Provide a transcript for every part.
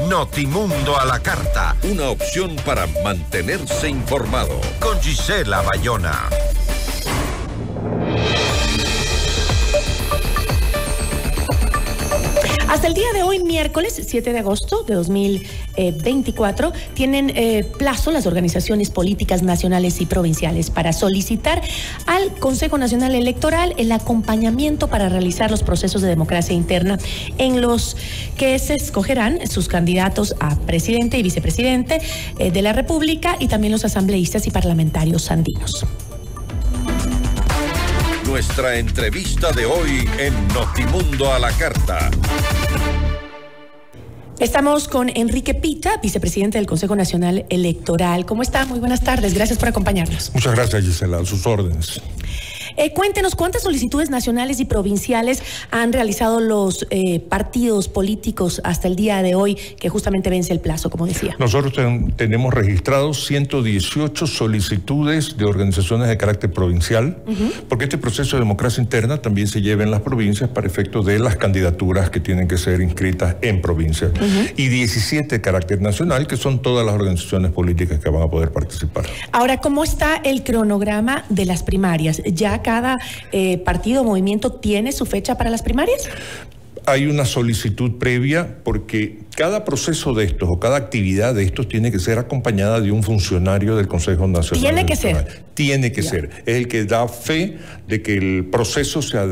Notimundo a la carta. Una opción para mantenerse informado. Con Gisela Bayona. Hasta el día de hoy, miércoles 7 de agosto de 2024, tienen plazo las organizaciones políticas nacionales y provinciales para solicitar al Consejo Nacional Electoral el acompañamiento para realizar los procesos de democracia interna en los que se escogerán sus candidatos a presidente y vicepresidente de la República y también los asambleístas y parlamentarios andinos. Nuestra entrevista de hoy en Notimundo a la carta. Estamos con Enrique Pita, vicepresidente del Consejo Nacional Electoral. ¿Cómo está? Muy buenas tardes. Gracias por acompañarnos. Muchas gracias, Gisela. A sus órdenes. Cuéntenos, ¿cuántas solicitudes nacionales y provinciales han realizado los partidos políticos hasta el día de hoy, que justamente vence el plazo, como decía? Nosotros tenemos registrados 118 solicitudes de organizaciones de carácter provincial, porque este proceso de democracia interna también se lleva en las provincias para efectos de las candidaturas que tienen que ser inscritas en provincias. Y 17 de carácter nacional, que son todas las organizaciones políticas que van a poder participar. Ahora, ¿cómo está el cronograma de las primarias? ¿Ya cada partido o movimiento tiene su fecha para las primarias? Hay una solicitud previa porque cada proceso de estos o cada actividad de estos tiene que ser acompañada de un funcionario del Consejo Nacional. Tiene que ser. Tiene que ser. Es el que da fe de que el proceso se ha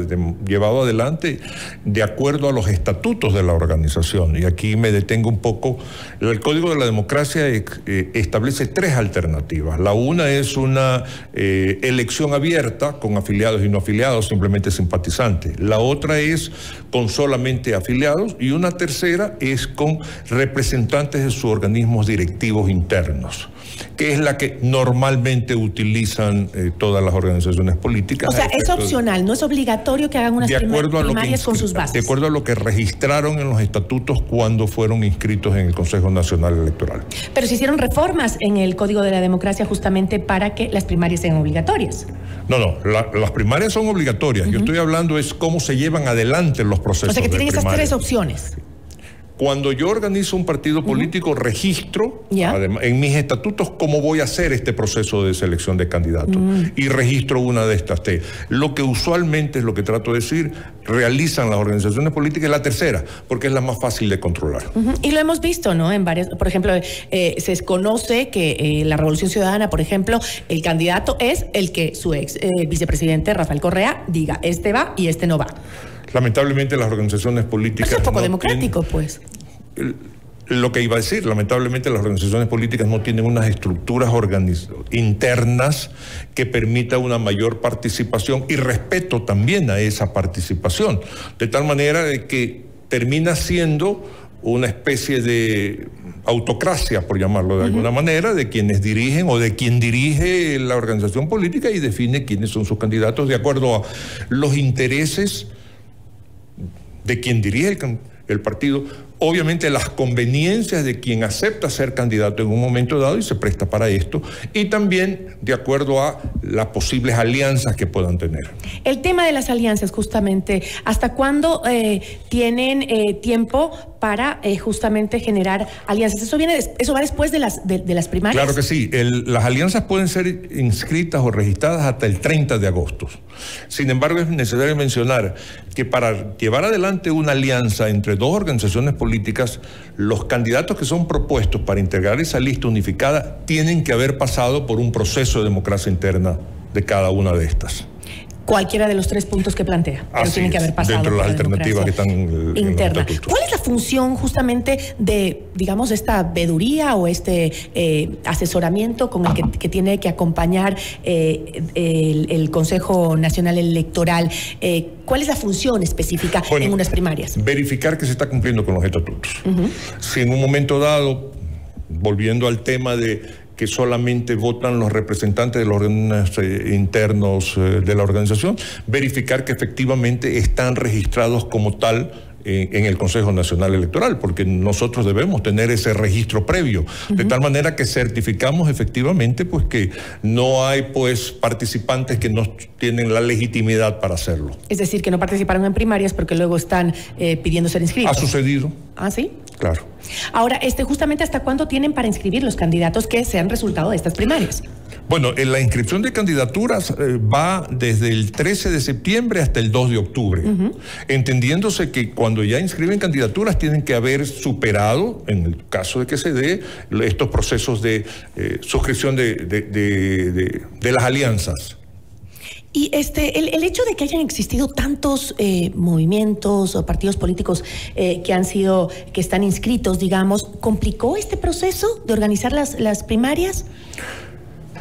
llevado adelante de acuerdo a los estatutos de la organización. Y aquí me detengo un poco. El Código de la Democracia establece tres alternativas. La una es una elección abierta con afiliados y no afiliados, simplemente simpatizantes. La otra es con solamente afiliados y una tercera es con representantes de sus organismos directivos internos, que es la que normalmente utilizan todas las organizaciones políticas. O sea, es opcional, no es obligatorio que hagan unas primarias con sus bases. De acuerdo a lo que registraron en los estatutos cuando fueron inscritos en el Consejo Nacional Electoral. Pero se hicieron reformas en el Código de la Democracia justamente para que las primarias sean obligatorias. No, las primarias son obligatorias. Yo estoy hablando es cómo se llevan adelante los procesos. O sea, que tienen esas primarias. tres opciones. Cuando yo organizo un partido político, registro en mis estatutos cómo voy a hacer este proceso de selección de candidatos y registro una de estas tres. Lo que usualmente es lo que trato de decir, realizan las organizaciones políticas, es la tercera, porque es la más fácil de controlar. Y lo hemos visto, ¿no? En varias, por ejemplo, se conoce que la Revolución Ciudadana, por ejemplo, el candidato es el que su ex vicepresidente Rafael Correa diga, este va y este no va. Lamentablemente las organizaciones políticas... Eso es poco democrático, pues. Lo que iba a decir, lamentablemente las organizaciones políticas no tienen unas estructuras internas que permitan una mayor participación y respeto también a esa participación. De tal manera de que termina siendo una especie de autocracia, por llamarlo de alguna manera, de quienes dirigen o de quien dirige la organización política y define quiénes son sus candidatos de acuerdo a los intereses de quien dirige el partido, obviamente las conveniencias de quien acepta ser candidato en un momento dado y se presta para esto, y también de acuerdo a las posibles alianzas que puedan tener. El tema de las alianzas, justamente, ¿hasta cuándo tienen tiempo para justamente generar alianzas? ¿Eso va después de las primarias? Claro que sí. Las alianzas pueden ser inscritas o registradas hasta el 30 de agosto. Sin embargo, es necesario mencionar que para llevar adelante una alianza entre dos organizaciones políticas, los candidatos que son propuestos para integrar esa lista unificada tienen que haber pasado por un proceso de democracia interna de cada una de estas. Cualquiera de los tres puntos que plantea. Pero tienen que haber pasado dentro de las alternativas que están interna. ¿Cuál es la función justamente de, digamos, esta veeduría o este asesoramiento con el que tiene que acompañar el Consejo Nacional Electoral? ¿Cuál es la función específica en unas primarias? Verificar que se está cumpliendo con los estatutos. Si en un momento dado, volviendo al tema de que solamente votan los representantes de los órganos internos de la organización, verificar que efectivamente están registrados como tal en el Consejo Nacional Electoral, porque nosotros debemos tener ese registro previo, de tal manera que certificamos efectivamente pues que no hay pues participantes que no tienen la legitimidad para hacerlo. Es decir, que no participaron en primarias porque luego están pidiendo ser inscritos. Ha sucedido. ¿Ah, sí? Claro. Ahora, justamente ¿hasta cuándo tienen para inscribir los candidatos que sean resultado de estas primarias? Bueno, la inscripción de candidaturas va desde el 13 de septiembre hasta el 2 de octubre, entendiéndose que cuando ya inscriben candidaturas tienen que haber superado, en el caso de que se dé, estos procesos de suscripción de las alianzas. Y el hecho de que hayan existido tantos movimientos o partidos políticos que están inscritos, digamos, ¿complicó este proceso de organizar las primarias?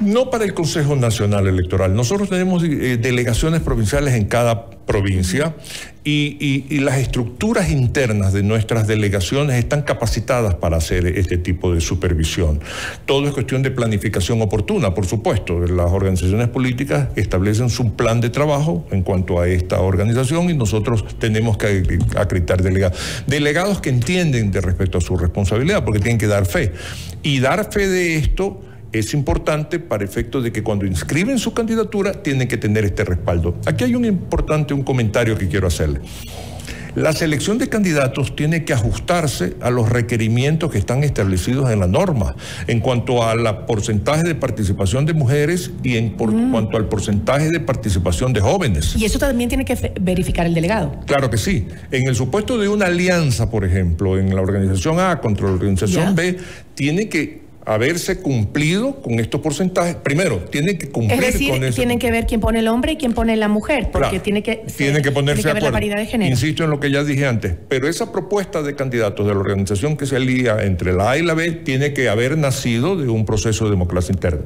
No para el Consejo Nacional Electoral. Nosotros tenemos delegaciones provinciales en cada provincia y las estructuras internas de nuestras delegaciones están capacitadas para hacer este tipo de supervisión. Todo es cuestión de planificación oportuna, por supuesto. Las organizaciones políticas establecen su plan de trabajo en cuanto a esta organización y nosotros tenemos que acreditar delegados. Delegados que entienden de respecto a su responsabilidad, porque tienen que dar fe. Y dar fe de esto es importante para efecto de que cuando inscriben su candidatura tienen que tener este respaldo. Aquí hay un comentario que quiero hacerle. La selección de candidatos tiene que ajustarse a los requerimientos que están establecidos en la norma en cuanto a la porcentaje de participación de mujeres y cuanto al porcentaje de participación de jóvenes. Y eso también tiene que verificar el delegado. Claro que sí. En el supuesto de una alianza, por ejemplo, en la organización A contra la organización B, tiene que haberse cumplido con estos porcentajes. Primero, tienen que cumplir con eso. Es decir, tienen que ver quién pone el hombre y quién pone la mujer, porque claro, tiene que ponerse de acuerdo. La paridad de género. Insisto en lo que ya dije antes, pero esa propuesta de candidatos de la organización que se alía entre la A y la B tiene que haber nacido de un proceso de democracia interna.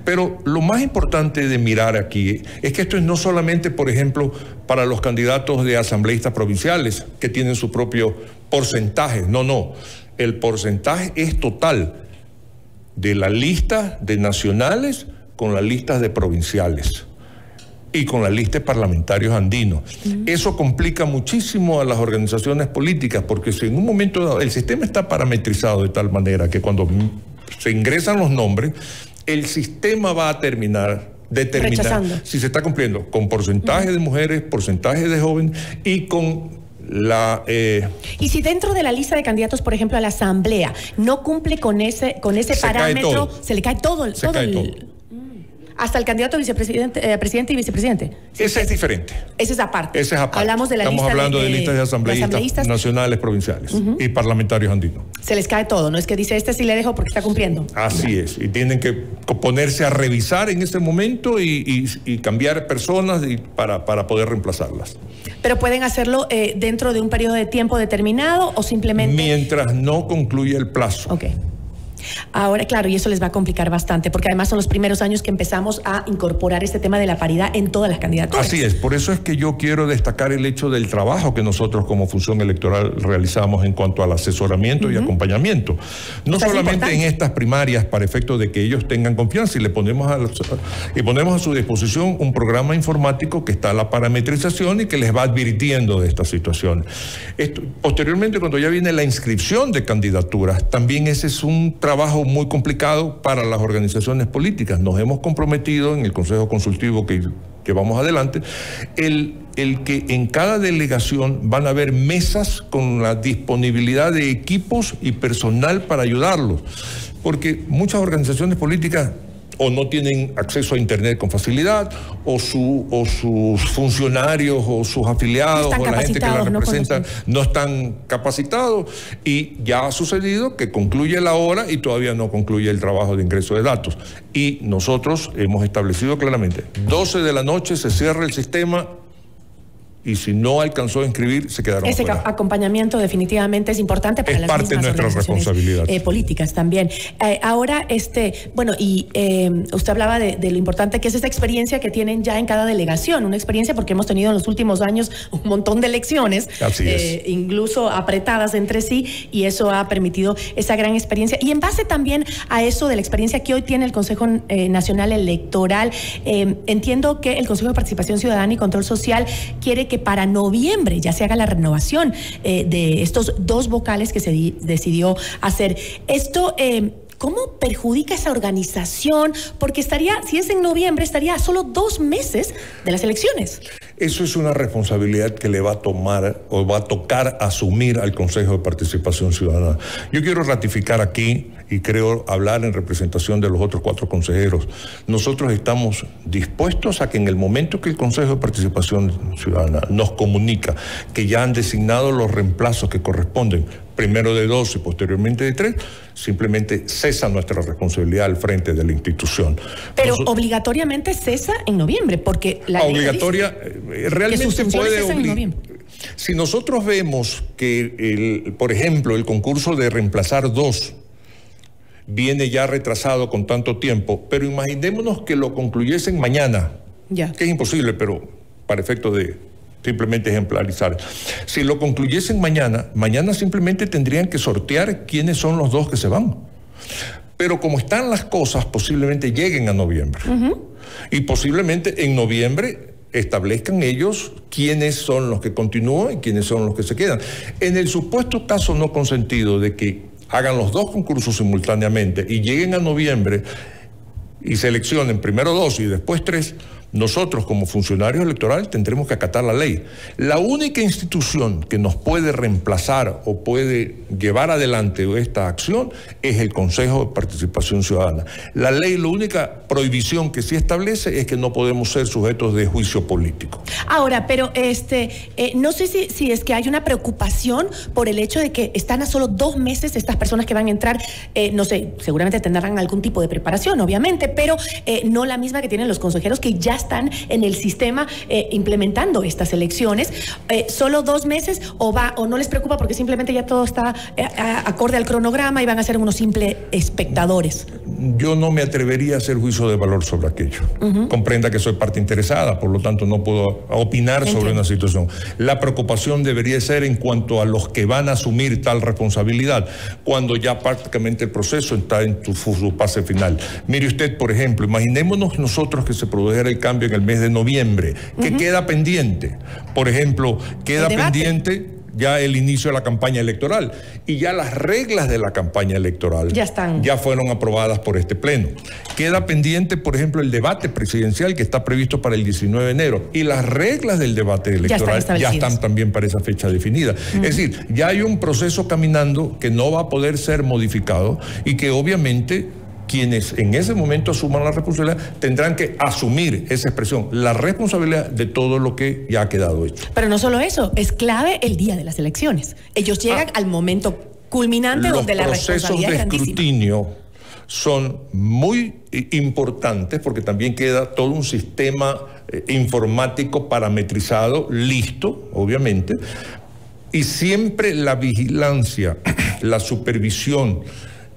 Pero lo más importante de mirar aquí es que esto es no solamente, por ejemplo, para los candidatos de asambleístas provinciales que tienen su propio porcentaje. No. El porcentaje es total de la lista de nacionales con las listas de provinciales y con la lista de parlamentarios andinos. Eso complica muchísimo a las organizaciones políticas porque si en un momento dado el sistema está parametrizado de tal manera que cuando se ingresan los nombres, el sistema va a determinar si se está cumpliendo con porcentaje de mujeres, porcentaje de jóvenes y con y si dentro de la lista de candidatos, por ejemplo, a la asamblea, no cumple con ese parámetro, se le cae todo. Hasta el candidato a vicepresidente, presidente y vicepresidente. Ese es diferente. Ese es aparte. Ese es aparte. Hablamos de la Estamos lista hablando de listas de asambleístas nacionales, provinciales y parlamentarios andinos. Se les cae todo, no es que dice sí le dejo porque está cumpliendo. Así es, y tienen que ponerse a revisar en ese momento y cambiar personas para poder reemplazarlas. Pero pueden hacerlo dentro de un periodo de tiempo determinado o simplemente... Mientras no concluya el plazo. Ok. Ahora, claro, y eso les va a complicar bastante, porque además son los primeros años que empezamos a incorporar este tema de la paridad en todas las candidaturas. Así es, por eso es que yo quiero destacar el hecho del trabajo que nosotros como función electoral realizamos en cuanto al asesoramiento y acompañamiento. No solamente en estas primarias para efecto de que ellos tengan confianza y ponemos a su disposición un programa informático que está a la parametrización y que les va advirtiendo de esta situación. Posteriormente, cuando ya viene la inscripción de candidaturas, también ese es un trabajo muy complicado para las organizaciones políticas. Nos hemos comprometido en el Consejo Consultivo que llevamos adelante, el que en cada delegación van a haber mesas con la disponibilidad de equipos y personal para ayudarlos, porque muchas organizaciones políticas o no tienen acceso a internet con facilidad, o sus funcionarios o sus afiliados o la gente que la representa no están capacitados, y ya ha sucedido que concluye la hora y todavía no concluye el trabajo de ingreso de datos. Y nosotros hemos establecido claramente, 12 de la noche se cierra el sistema, y si no alcanzó a inscribir, se quedaron Ese fuera. Acompañamiento definitivamente es importante para las mismas organizaciones políticas también. Ahora, bueno, y usted hablaba de lo importante que es esta experiencia que tienen ya en cada delegación, una experiencia porque hemos tenido en los últimos años un montón de elecciones, incluso apretadas entre sí, y eso ha permitido esa gran experiencia. Y en base también a eso de la experiencia que hoy tiene el Consejo Nacional Electoral, entiendo que el Consejo de Participación Ciudadana y Control Social quiere que para noviembre ya se haga la renovación de estos 2 vocales que se decidió hacer. Esto, ¿cómo perjudica esa organización? Porque si es en noviembre, estaría a solo 2 meses de las elecciones. Eso es una responsabilidad que le va a tomar o va a tocar asumir al Consejo de Participación Ciudadana. Yo quiero ratificar aquí, y creo hablar en representación de los otros 4 consejeros, nosotros estamos dispuestos a que en el momento que el Consejo de Participación Ciudadana nos comunica que ya han designado los reemplazos que corresponden, primero de 2 y posteriormente de 3, simplemente cesa nuestra responsabilidad al frente de la institución. Pero obligatoriamente cesa en noviembre, porque la obligatoria realmente puede obligar. Si nosotros vemos que, por ejemplo, el concurso de reemplazar 2 viene ya retrasado con tanto tiempo, pero imaginémonos que lo concluyesen mañana, que es imposible, pero para efecto de simplemente ejemplarizar. Si lo concluyesen mañana simplemente tendrían que sortear quiénes son los 2 que se van. Pero como están las cosas, posiblemente lleguen a noviembre. Y posiblemente en noviembre establezcan ellos quiénes son los que continúan y quiénes son los que se quedan. En el supuesto caso no consentido de que hagan los 2 concursos simultáneamente y lleguen a noviembre y seleccionen primero 2 y después 3, nosotros como funcionarios electorales tendremos que acatar la ley. La única institución que nos puede reemplazar o puede llevar adelante esta acción es el Consejo de Participación Ciudadana. La ley, la única prohibición que sí establece es que no podemos ser sujetos de juicio político. Ahora, pero no sé si es que hay una preocupación por el hecho de que están a solo 2 meses estas personas que van a entrar, no sé, seguramente tendrán algún tipo de preparación, obviamente, pero no la misma que tienen los consejeros que ya están en el sistema implementando estas elecciones. ¿Solo 2 meses o no les preocupa porque simplemente ya todo está acorde al cronograma y van a ser unos simples espectadores? Yo no me atrevería a hacer juicio de valor sobre aquello. Comprenda que soy parte interesada, por lo tanto no puedo opinar sobre una situación. La preocupación debería ser en cuanto a los que van a asumir tal responsabilidad, cuando ya prácticamente el proceso está en su fase final. Mire usted, por ejemplo, imaginémonos nosotros que se produjera el cambio en el mes de noviembre, que queda pendiente. Por ejemplo, queda pendiente ya el inicio de la campaña electoral y ya las reglas de la campaña electoral ya fueron aprobadas por este pleno. Queda pendiente, por ejemplo, el debate presidencial que está previsto para el 19 de enero y las reglas del debate electoral ya están también para esa fecha definida. Es decir, ya hay un proceso caminando que no va a poder ser modificado y que obviamente quienes en ese momento asuman la responsabilidad tendrán que asumir esa expresión, la responsabilidad de todo lo que ya ha quedado hecho. Pero no solo eso, es clave el día de las elecciones. Ellos llegan al momento culminante donde la responsabilidad es grandísima. Los procesos de escrutinio son muy importantes porque también queda todo un sistema informático parametrizado, listo, obviamente, y siempre la vigilancia, la supervisión,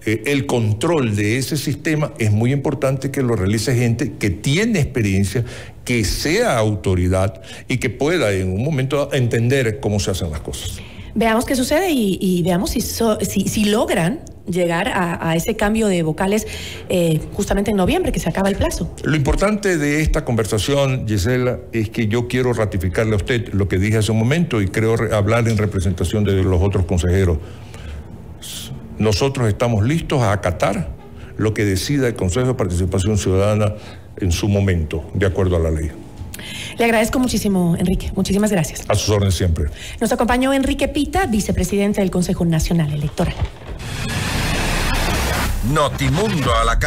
el control de ese sistema es muy importante que lo realice gente que tiene experiencia, que sea autoridad y que pueda en un momento entender cómo se hacen las cosas. Veamos qué sucede y veamos si logran llegar a ese cambio de vocales justamente en noviembre, que se acaba el plazo. Lo importante de esta conversación, Gisela, es que yo quiero ratificarle a usted lo que dije hace un momento y creo hablar en representación de los otros consejeros. Nosotros estamos listos a acatar lo que decida el Consejo de Participación Ciudadana en su momento, de acuerdo a la ley. Le agradezco muchísimo, Enrique. Muchísimas gracias. A sus órdenes siempre. Nos acompañó Enrique Pita, vicepresidente del Consejo Nacional Electoral. Notimundo a la carta.